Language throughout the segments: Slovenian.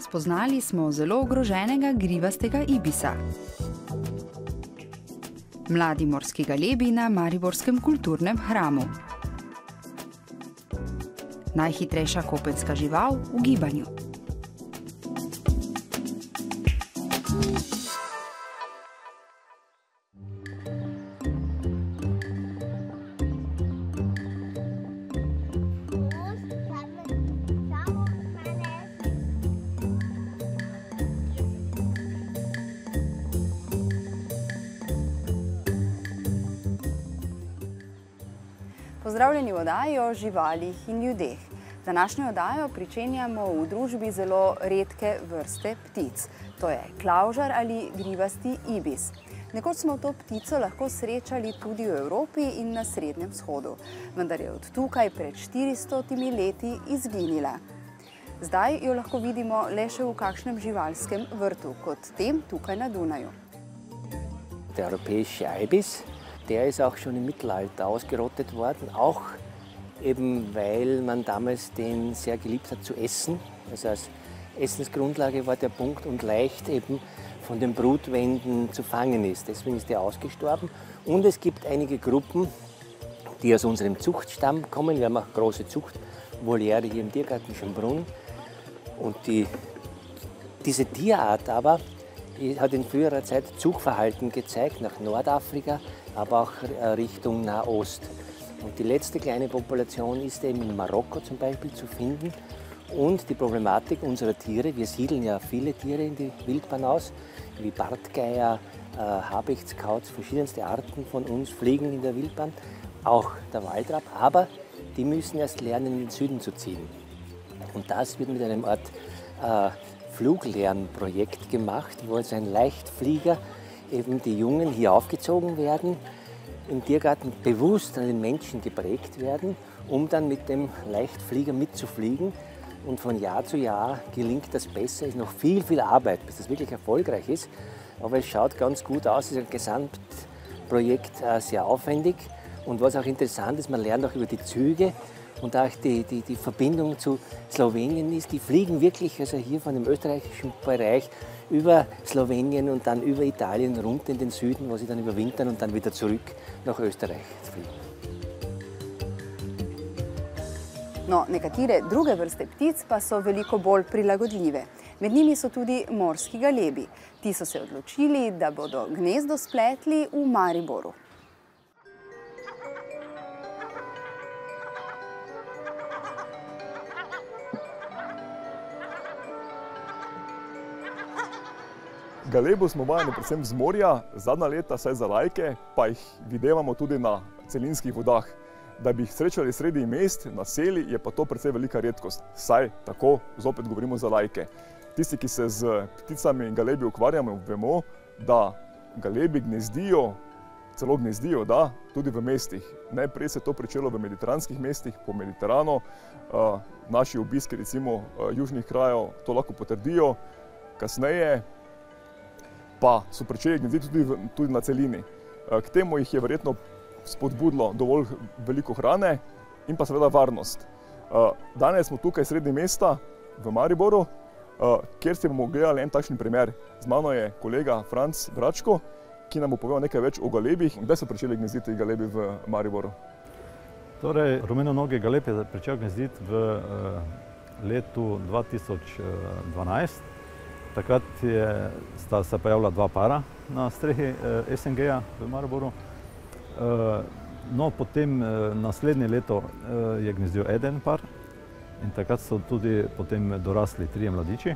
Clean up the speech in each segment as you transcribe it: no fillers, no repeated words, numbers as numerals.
Spoznali smo zelo ogroženega grivastega ibisa. Mladi morski galebi na mariborskem kulturnem hramu. Najhitrejša kopenska žival v gibanju. Pozdravljeni v oddaji o živalih in ljudeh. Današnjo oddajo pričenjamo v družbi zelo redke vrste ptic. To je klavžar ali grivasti ibis. Nekoč smo to ptico lahko srečali tudi v Evropi in na Srednjem vzhodu, vendar je od tukaj pred 400 leti izginila. Zdaj jo lahko vidimo le še v kakšnem živalskem vrtu, kot tem tukaj na Dunaju. Der europäische Ibis, der ist auch schon im Mittelalter ausgerottet worden, auch eben weil man damals den sehr geliebt hat zu essen. Also als Essensgrundlage war der Punkt und leicht eben von den Brutwenden zu fangen ist. Deswegen ist der ausgestorben. Und es gibt einige Gruppen, die aus unserem Zuchtstamm kommen. Wir haben auch große Zuchtvoliere hier im Tiergarten Schönbrunn. Und diese Tierart aber, die hat in früherer Zeit Zugverhalten gezeigt nach Nordafrika, aber auch Richtung Nahost. Und die letzte kleine Population ist eben in Marokko zum Beispiel zu finden. Und die Problematik unserer Tiere, wir siedeln ja viele Tiere in die Wildbahn aus, wie Bartgeier, Habichtskauz, verschiedenste Arten von uns fliegen in der Wildbahn, auch der Waldrapp, aber die müssen erst lernen, in den Süden zu ziehen. Und das wird mit einem Art Fluglernprojekt gemacht, wo also ein Leichtflieger eben die Jungen hier aufgezogen werden, im Tiergarten bewusst an den Menschen geprägt werden, um dann mit dem Leichtflieger mitzufliegen. Und von Jahr zu Jahr gelingt das besser. Es ist noch viel, viel Arbeit, bis das wirklich erfolgreich ist. Aber es schaut ganz gut aus. Es ist ein Gesamtprojekt sehr aufwendig. Und was auch interessant ist, man lernt auch über die Züge und auch die Verbindung zu Slowenien ist. Die fliegen wirklich also hier von dem österreichischen Bereich über Slowenien und dann über Italien runter in den Süden, wo sie dann überwintern und dann wieder zurück nach Österreich fliegen. No, nekatere druge vrste ptic pa so veliko bolj prilagodljive. Med njimi so tudi morski galebi. Ti so se odločili, da bodo gnezdo spletli v Mariboru. Galebov smo vajeni predvsem z morja, zadnja leta saj za lajke, pa jih videvamo tudi na celinskih vodah. Da bi jih srečali sredi mest, naselij, je pa to precej velika redkost. Saj tako, zopet govorimo za lajke. Tisti, ki se z pticami in galebi ukvarjamo, vemo, da galebi gnezdijo, celo gnezdijo, da, tudi v mestih. Najprej se to pričelo v mediteranskih mestih, po Mediteranu. Naši obiski, recimo južnih krajev, to lahko potrdijo. Kasneje pa so pričeli gnezditi tudi na celini. K temu jih je verjetno spodbudilo dovolj veliko hrane in pa seveda varnost. Danes smo tukaj sredi mesta v Mariboru, kjer se bomo gledali en takšen primer. Z mano je kolega Franc Bračko, ki nam bo povedal nekaj več o galebih. Kdaj so pričeli gnezditi galebi v Mariboru? Torej, rumenonogi galeb je pričel gnezditi v letu 2012. Takrat sta se pojavila dva para na strehi SNG-ja v Mariboru. No, potem naslednje leto je gnezdil eden par in takrat so tudi potem dorasli 3 mladiči.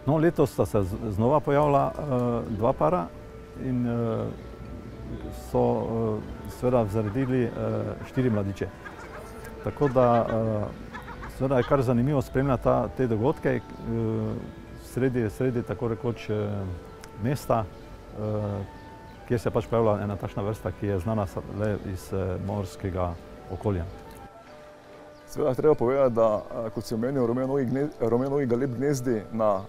No, letos sta se znova pojavila dva para in so seveda zaredili 4 mladiče. Tako da seveda je kar zanimivo spremljati te dogodke sredi tako rekoč mesta, kjer se pač pojavlja ena takšna vrsta, ki je znana le iz morskega okolja. Seveda treba povedati, da kot si omenil, rumenonogi galeb gnezdi na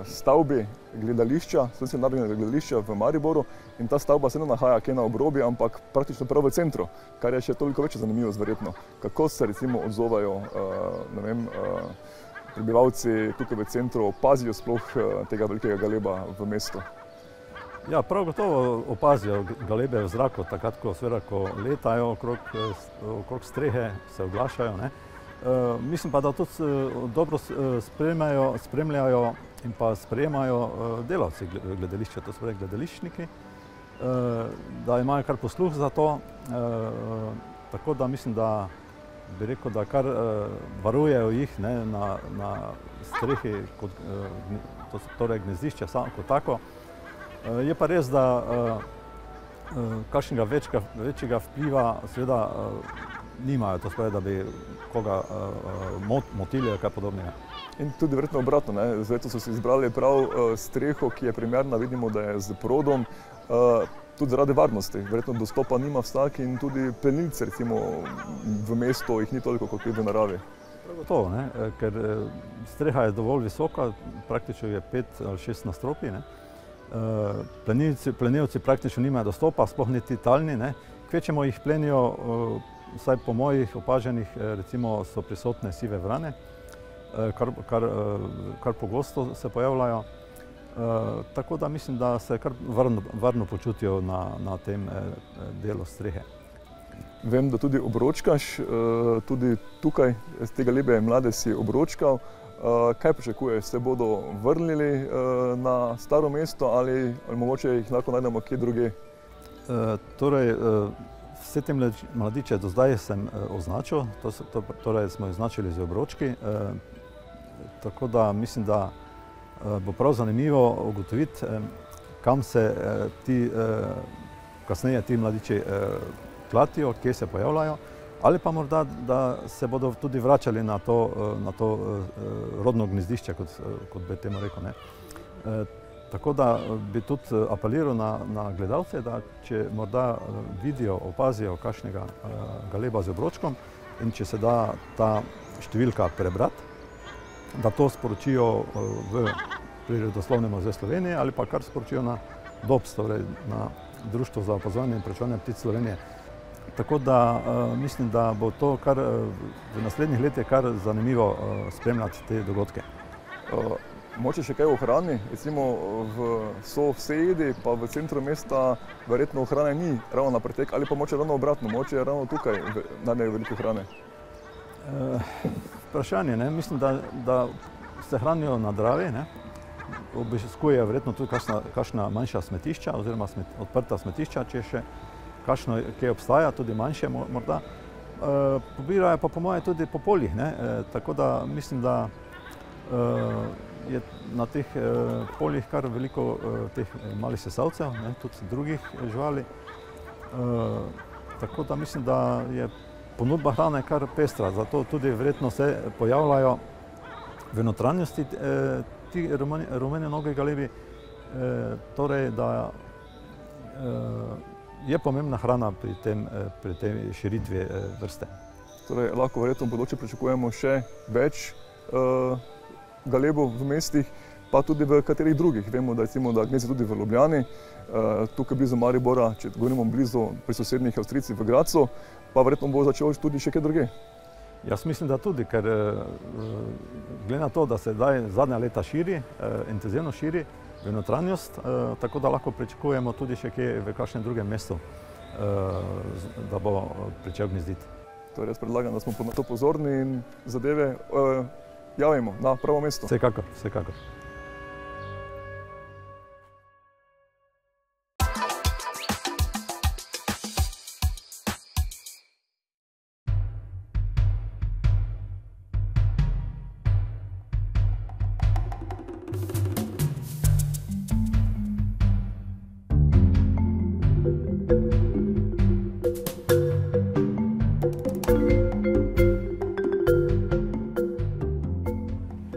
stavbi gledališča, Slovenskega narodnega gledališča v Mariboru, in ta stavba se ne nahaja kje na obrobju, ampak praktično prav v centru, kar je še toliko večja zanimivost verjetno. Kako se recimo odzovajo, ne vem, prebivalci tukaj v centru opazijo sploh tega velikega galeba v mestu? Ja, prav gotovo opazijo galebe v zraku, takrat, ko letajo okrog strehe, se oglašajo, ne. Mislim pa, da tudi dobro spremljajo in pa sprejemajo delavci gledališča, to so gledališčniki, da imajo kar posluh za to, tako da mislim, da bi rekel, da kar varujejo jih, ne, na strehi, torej gnezdišče kot tako. Je pa res, da kakšnega večjega vpliva seveda nimajo, to spravi, da bi koga motili ali kaj podobnega. In tudi verjetno obratno, ne? Zdaj so si izbrali prav streho, ki je primerna, vidimo, da je z prodom, tudi zaradi varnosti. Verjetno dostopa nima vsak in tudi plenilce recimo v mestu jih ni toliko kot v naravi. Gotovo, ne? Ker streha je dovolj visoka, praktično je 5 ali 6 nadstropij. Plenilci praktično nimajo dostopa, sploh niti talni. Kvečemo jih plenijo, vsaj po mojih opaženih, recimo so prisotne sive vrane, kar pogosto se pojavljajo. Tako da mislim, da se kar varno počutijo na tem delu strehe. Vem, da tudi obročkaš, tudi tukaj z te galebe mlade si obročkal. Kaj pričakuješ, se bodo vrnili na staro mesto ali mogoče jih lahko najdemo kje drugje? Torej, vse te mladiče do zdaj sem označil, torej smo jih označili z obročki, tako da mislim, da bo prav zanimivo ugotoviti, kam se kasneje ti mladiči klatijo, kje se pojavljajo, ali pa morda, da se bodo tudi vračali na to rodno gnezdišče, kot bi temu rekel. Tako da bi tudi apeliral na gledalce, da če morda vidijo, opazijo kakšnega galeba z obročkom in če se da ta številka prebrati, da to sporočijo v Prirodoslovnem muzeju Slovenije ali pa kar sporočijo na DOPS, torej na Društvo za opazovanje in preučevanje ptic Slovenije. Tako da mislim, da bo to kar v naslednjih letih kar zanimivo spremljati te dogodke. Moče še kaj o hrani? Recimo so vse jedi, pa v centru mesta verjetno hrane ni ravno na pretek, ali pa moče ravno obratno, moče ravno tukaj najdejo veliko hrane? Vprašanje, ne? Mislim, da se hranijo na Dravi, ne? Obiskujejo verjetno tudi kakšna manjša smetišča oziroma odprta smetišča, če še kakšno, ki obstaja, tudi manjše morda. Pobirajo pa po moje tudi po poljih, ne? Tako da mislim, da je na teh poljih kar veliko teh malih sesalcev, ne? Tudi drugih živali. Tako da mislim, da je ponudba hrane kar pestra, zato tudi verjetno se pojavljajo v notranjosti ti rumenjonogi galebi, torej da je pomembna hrana pri tej širitvi vrste. Torej lahko verjetno v bodoče pričakujemo še več galebov v mestih, pa tudi v katerih drugih. Vemo, da gnezdi tudi v Ljubljani, tukaj blizu Maribora, če govorimo blizu pri sosednjih Avstrijcih v Gradcu, pa verjetno bo začel tudi še kje drugje. Jaz mislim, da tudi, ker glede na to, da se zadnja leta širi, intenzivno širi v notranjost, tako da lahko pričakujemo tudi še kje v kakšnem drugem mestu, da bo pričel gnezditi. Torej jaz predlagam, da smo na to pozorni in zadeve javimo na pravo mesto. Vsekakor, vsekakor.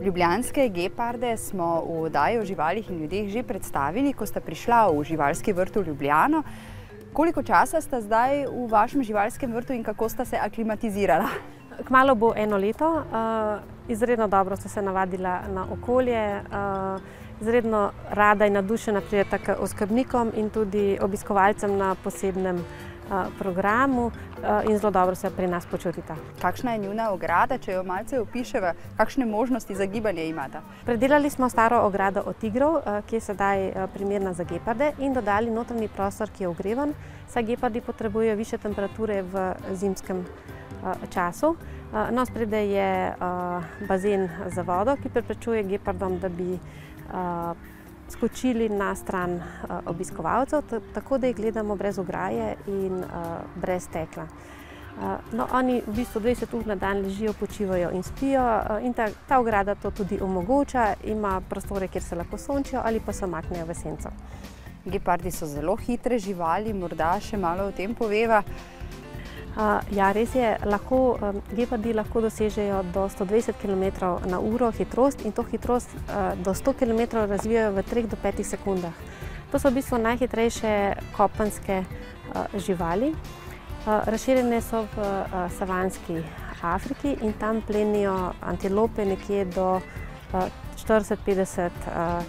Ljubljanske geparde smo v oddaji o živalih in ljudeh že predstavili, ko sta prišla v živalski vrt v Ljubljano. Koliko časa sta zdaj v vašem živalskem vrtu in kako sta se aklimatizirala? Kmalu bo 1 leto. Izredno dobro sta se navadila na okolje. Izredno rada in navdušena prideta k oskrbnikom in tudi obiskovalcem na posebnem programu in zelo dobro se pri nas počutita. Kakšna je njuna ograda, če jo malce opiševa, kakšne možnosti za gibanje imata? Predelali smo staro ogrado od tigrov, ki je sedaj primerna za geparde, in dodali notranji prostor, ki je ogrevan, saj gepardi potrebujejo višje temperature v zimskem času. No, spredaj je bazen za vodo, ki preprečuje gepardom, da bi skočili na stran obiskovalcev, tako da jih gledamo brez ograje in brez stekla. No, oni v bistvu 20 ur na dan ležijo, počivajo in spijo in ta ograda to tudi omogoča. Ima prostore, kjer se lahko sončijo ali pa se umaknejo v senco. Gepardi so zelo hitre živali, morda še malo o tem poveva. Ja, res je, gepardi lahko dosežejo do 120 km/h hitrost in to hitrost do 100 km razvijajo v 3 do 5 sekundah. To so v bistvu najhitrejše kopenske živali. Razširjene so v savanski Afriki in tam plenijo antilope nekje do 40-50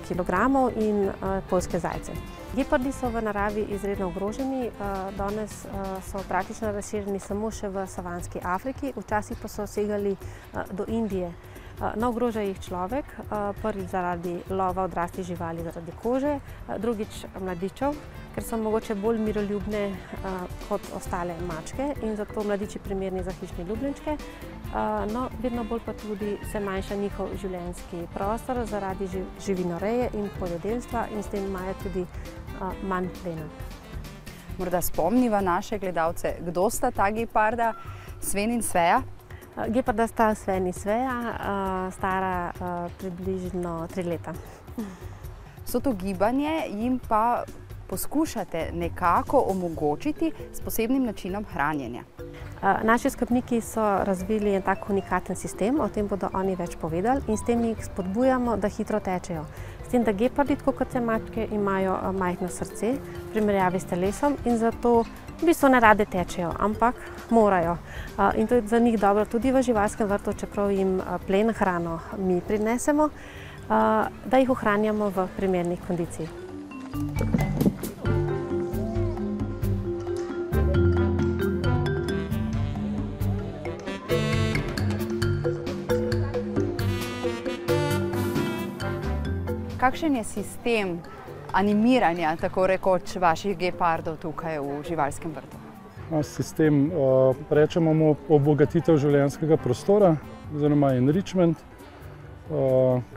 kg in poljske zajce. Gepardi so v naravi izredno ogroženi, danes so praktično razširjeni samo še v savanski Afriki, včasih pa so segali do Indije. No, ogroža jih človek, prvič zaradi lova odraslih živali zaradi kože, drugič mladičev, ker so mogoče bolj miroljubne kot ostale mačke in zato mladiči primerni za hišne ljubljenčke. No, vedno bolj pa tudi se manjša njihov življenjski prostor zaradi živinoreje in poljedelstva in s tem imajo tudi manj plena. Morda spomniva naše gledalce, kdo sta ta geparda, Sven in Sveja? Geparda sta Sven in Sveja, stara približno 3 leta. Vso to gibanje jim pa poskušate nekako omogočiti s posebnim načinom hranjenja. Naši skrbniki so razvili en tak unikaten sistem, o tem bodo oni več povedali, in s tem jih spodbujamo, da hitro tečejo. S tem, da gepardi, tako kot vse mačke, imajo majhno srce v primerjavi s telesom in zato v bistvu ne rade tečejo, ampak morajo. In to je za njih dobro tudi v živalskem vrtu, čeprav jim plen hrano mi prinesemo, da jih ohranjamo v primernih kondicijah. Kakšen je sistem animiranja, tako rekoč, vaših gepardov tukaj v živalskem vrtu? Sistem, rečemo mu obogatitev življenjskega prostora, oziroma enrichment,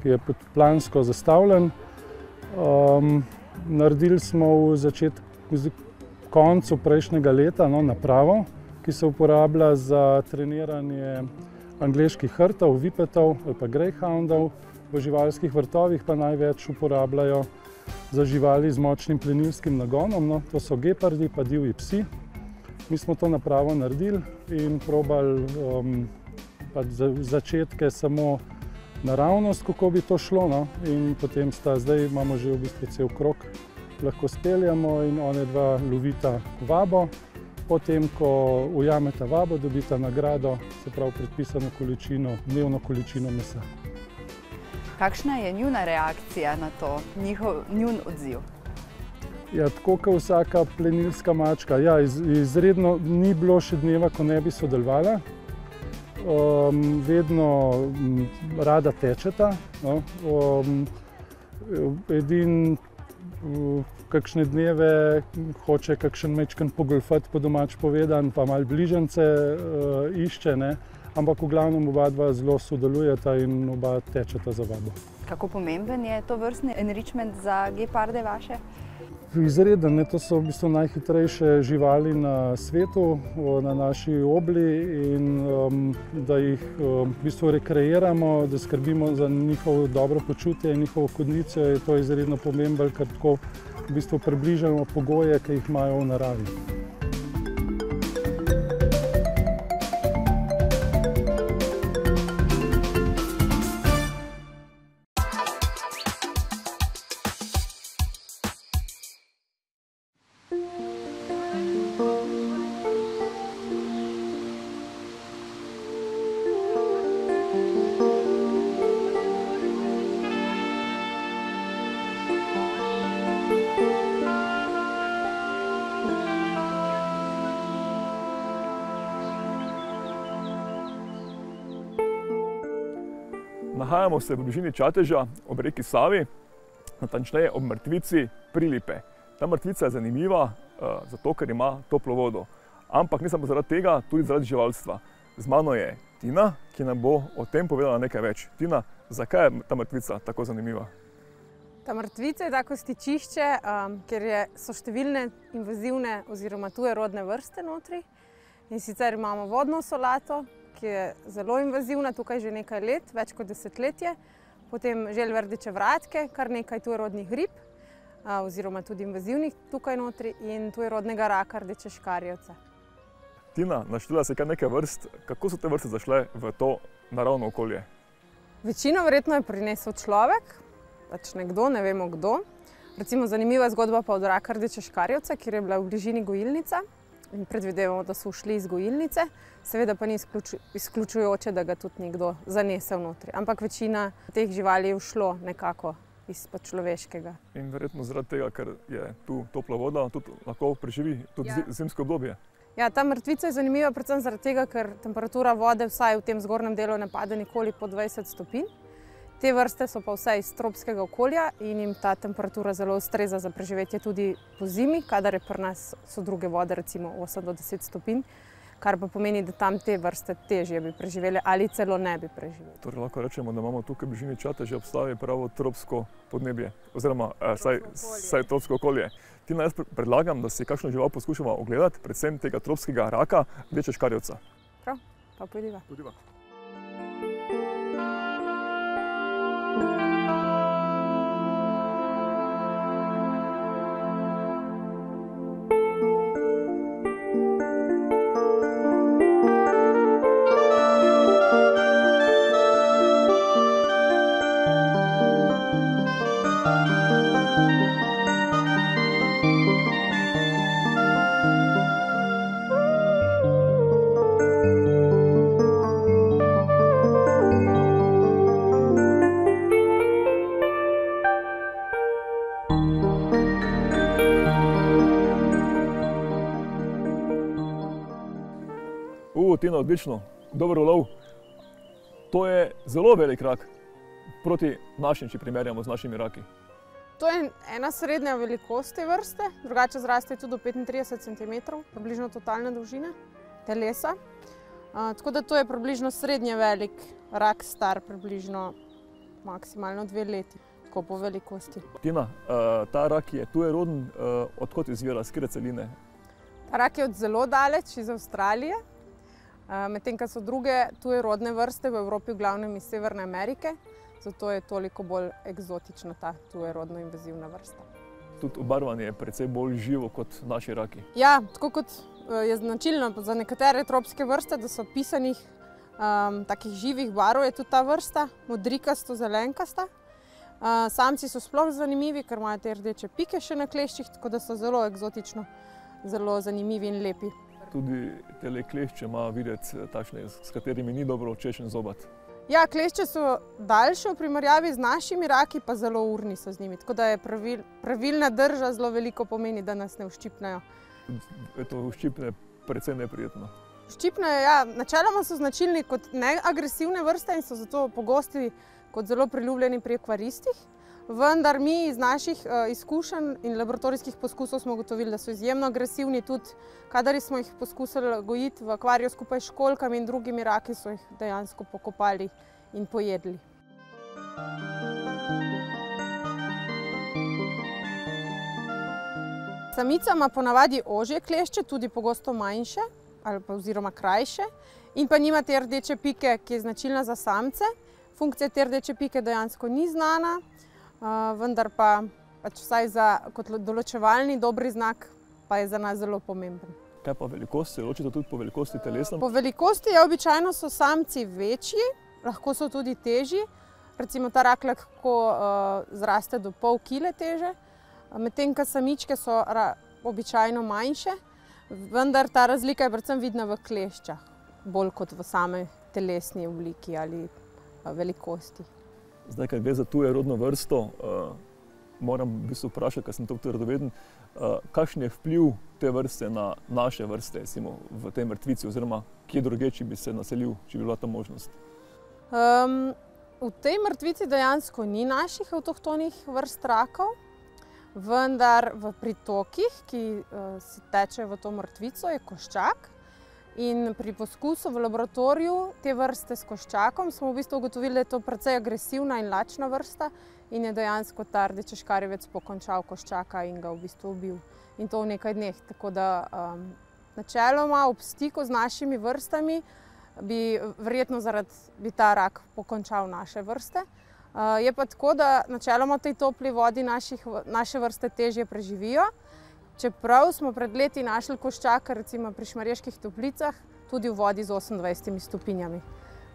ki je plansko zastavljen. Naredili smo v koncu prejšnjega leta napravo, ki se uporablja za treniranje angleških hrtov, vipetov ali pa greyhoundov. V živalskih vrtovih pa največ uporabljajo za živali z močnim plenilskim nagonom, to so gepardi pa divji psi. Mi smo to napravo naredili in probali začetke samo naravnost, kako bi to šlo, in potem zdaj imamo že v bistvu cel krog, lahko speljamo in one dva lovita vabo. Potem, ko ujameta vabo, dobita nagrado, se pravi predpisano količino, dnevno količino mesa. Kakšna je njuna reakcija na to, njun odziv? Ja, tako kot vsaka plenilska mačka. Ja, izredno ni bilo še dneva, ko ne bi sodelovala. Vedno rada tečeta. Edino kakšne dneve hoče kakšen mečken pogolfati, po domač povedan, pa malo bližance išče, ampak v glavnem oba dva zelo sodelujeta in oba tečeta za vabo. Kako pomemben je to vrstni enrichment za geparde vaše? Izreden, to so v bistvu najhitrejše živali na svetu, na naši obli, in da jih v bistvu rekreiramo, da skrbimo za njihovo dobro počutje in njihovo kondicijo, je to izredno pomembno, ker tako v bistvu približamo pogoje, ki jih imajo v naravi. Nahajamo se v bližini Čateža ob reki Savi, natančneje ob mrtvici Prilipe. Ta mrtvica je zanimiva zato, ker ima toplo vodo. Ampak ne samo zaradi tega, tudi zaradi živalstva. Z mano je Tina, ki nam bo o tem povedala nekaj več. Tina, zakaj je ta mrtvica tako zanimiva? Ta mrtvica je tako stičišče, ker so številne invazivne oziroma tujerodne vrste notri. In sicer imamo vodno solato, ki je zelo invazivna, tukaj že nekaj let, več kot desetletje. Potem želve rdeče vratke, kar nekaj tujerodnih rib, oziroma tudi invazivnih tukaj notri, in tujerodnega raka rdeče škarjevca. Tina, naštela si kar nekaj vrst. Kako so te vrste zašle v to naravno okolje? Večino verjetno je prinesel človek, pač nekdo, ne vemo kdo. Recimo zanimiva zgodba pa od raka rdeče škarjevca, kjer je bila v bližini gojilnica in predvidevamo, da so ušli iz gojilnice. Seveda pa ni izključujoče, da ga tudi nekdo zanese vnotri. Ampak večina teh živali je ušlo nekako izpod človeškega. In verjetno zaradi tega, ker je tu topla voda, tudi lahko preživi tudi zimsko obdobje. Ja, ta mrtvica je zanimiva predvsem zaradi tega, ker temperatura vode vsaj v tem zgornjem delu ne pade nikoli pod 20 stopinj. Te vrste so pa vse iz tropskega okolja in jim ta temperatura zelo ustreza za preživetje tudi po zimi, kadar je pri nas so druge vode recimo 8 do 10 stopinj, kar pa pomeni, da tam te vrste težje bi preživele ali celo ne bi preživele. Torej lahko rečemo, da imamo tukaj v bližini Čateža obstaja pravo tropsko podnebje, oziroma vsaj tropsko okolje. Tina, jaz predlagam, da si kakšno žival poskušamo ogledati, predvsem tega tropskega raka rdeče škarjevca. Prav, pa pojdiva. Tina, odlično, dober ulov. To je zelo velik rak proti našim, če primerjamo z našimi raki. To je ena srednja velikost te vrste, drugače zraste tudi do 35 cm, približno totalne dolžine telesa. Tako da to je približno srednje velik rak, star približno maksimalno 2 leti, tako po velikosti. Tina, ta rak je tujeroden, odkot izvira, s katere celine? Ta rak je od zelo daleč, iz Avstralije. Medtem, ko so druge tujerodne vrste v Evropi, v glavnem iz Severne Amerike, zato je toliko bolj eksotična ta tujerodno invazivna vrsta. Tudi obarvanje je precej bolj živo kot naši raki. Ja, tako kot je značilno za nekatere tropske vrste, da so pisanih takih živih barv, je tudi ta vrsta modrikasto, zelenkasta. Samci so sploh zanimivi, ker imajo te rdeče pike še na kleščih, tako da so zelo eksotično, zelo zanimivi in lepi. Tudi tele klešče ima videti takšne, s katerimi ni dobro češen zobat. Ja, klešče so daljše v primerjavi z našimi raki, pa zelo urni so z njimi. Tako da je pravilna drža zelo veliko pomeni, da nas ne uščipnejo. To uščipne precej neprijetno. Uščipnejo, ja. Načeloma so značilni kot neagresivne vrste in so zato pogosti kot zelo priljubljeni pri akvaristih. Vendar mi iz naših izkušenj in laboratorijskih poskusov smo ugotovili, da so izjemno agresivni tudi, kadar smo jih poskusili gojiti v akvariju skupaj s školjkami in drugimi raki, so jih dejansko pokopali in pojedli. Samica ima ponavadi ožje klešče, tudi pogosto manjše oziroma krajše, in pa nima te rdeče pike, ki je značilna za samce. Funkcija te rdeče pike dejansko ni znana, vendar pa vsaj kot določevalni dobri znak pa je za nas zelo pomemben. Kaj pa velikost? Se ločite tudi po velikosti telesa? Po velikosti običajno so samci večji, lahko so tudi težji. Recimo ta rak lahko zraste do pol kile teže, medtem ko samičke so običajno manjše, vendar ta razlika je predvsem vidna v kleščah, bolj kot v same telesni obliki ali velikosti. Zdaj, kaj gre za tujerodno vrsto, moram v bistvu vprašati, ker sem to radoveden, kakšen je vpliv te vrste na naše vrste, recimo v tej mrtvici, oziroma kje druge, če bi se naselil, če bi bila ta možnost? V tej mrtvici dejansko ni naših avtohtonih vrst rakov, vendar v pritokih, ki si tečejo v to mrtvico, je koščak. In pri poskusu v laboratoriju te vrste s koščakom smo v bistvu ugotovili, da je to precej agresivna in lačna vrsta in je dejansko ta rdeči škarjevec pokončal koščaka in ga v bistvu ubil. In to v nekaj dneh. Tako da načeloma ob stiku z našimi vrstami bi verjetno bi ta rak pokončal naše vrste. Je pa tako, da načeloma v tej topli vodi naše vrste težje preživijo. Čeprav smo pred leti našli koščaka, recimo pri Šmarjeških Toplicah, tudi v vodi z 28 stopinjami.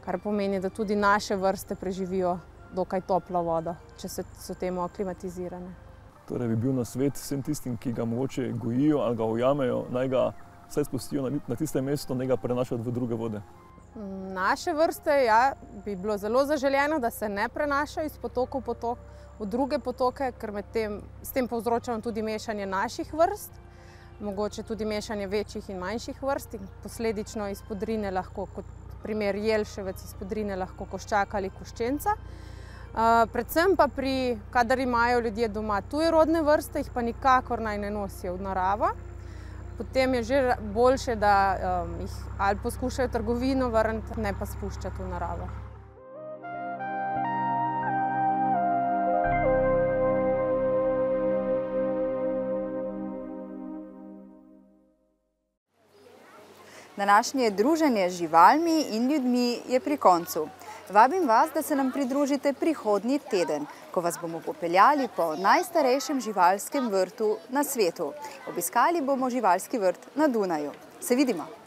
Kar pomeni, da tudi naše vrste preživijo dokaj toplo vodo, če so temu aklimatizirane. Torej bi bil nasvet vsem tistim, ki ga mogoče gojijo ali ga ujamejo, naj ga vsaj spustijo na tistem mestu, naj ga prenašajo v druge vode. Naše vrste, ja, bi bilo zelo zaželjeno, da se ne prenašajo iz potoka v potok, v druge potoke, ker s tem povzročamo tudi mešanje naših vrst, mogoče tudi mešanje večjih in manjših vrst in posledično iz podrine lahko, kot primer jelševec, iz podrine lahko koščaka ali koščenca. Predvsem pa kadar imajo ljudje doma tujerodne vrste, jih pa nikakor naj ne nosijo v naravo. Potem je že boljše, da jih ali poskušajo trgovino vrniti, ne pa spuščati v naravo. Današnje druženje z živalmi in ljudmi je pri koncu. Vabim vas, da se nam pridružite prihodnji teden, ko vas bomo popeljali po najstarejšem živalskem vrtu na svetu. Obiskali bomo živalski vrt na Dunaju. Se vidimo!